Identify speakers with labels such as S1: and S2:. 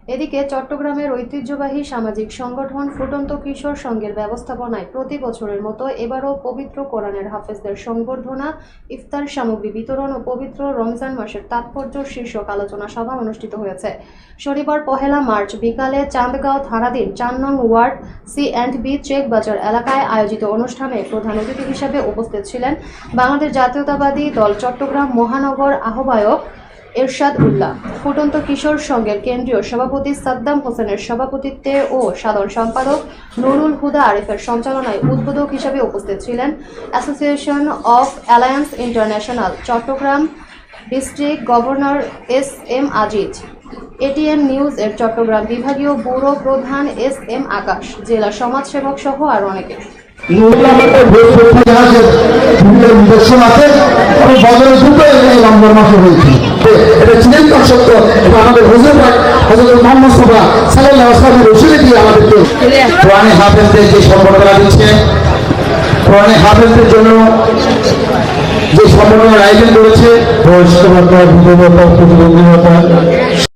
S1: এদিকে চট্টগ্রামের ঐতিহ্যবাহী সামাজিক সংগঠন ফুটন্ত কিশোর সংঘের ব্যবস্থাপনায় প্রতি বছরের মতো এবারও পবিত্র কোরআনের হাফেজদের সংবর্ধনা, ইফতার সামগ্রী বিতরণ ও পবিত্র রমজান মাসের তাৎপর্য শীর্ষক আলোচনা সভা অনুষ্ঠিত হয়েছে। শনিবার 1 মার্চ বিকালে চান্দগাঁও থানাধীন 4 নং ওয়ার্ড C&B চেক বাজার এলাকায় আয়োজিত অনুষ্ঠানে প্রধান অতিথি হিসেবে উপস্থিত ছিলেন বাংলাদেশ জাতীয়তাবাদী দল চট্টগ্রাম মহানগর আহ্বায়ক এরশাদ উল্লাহ, ফুটন্ত কিশোর সংঘের কেন্দ্রীয় সভাপতি সাদ্দাম হোসেনের সভাপতিত্বে ও সাধারণ সম্পাদক নুরুল হুদা আরিফের সঞ্চালনায় উদ্বোধক হিসেবে উপস্থিত ছিলেন association of alliance international Chattogram district governor SM Aziz, ATN news এর চট্টগ্রাম বিভাগীয় ব্যুরো প্রধান SM আকাশ, জেলা সমাজসেবক সহ আরো অনেকে।
S2: হাফেজদের জন্য যে সম্বর্ধনার আয়োজন করেছে বয়স্ক ভাতা, বিধবা ভাতা, প্রতিবন্ধী ভাতা,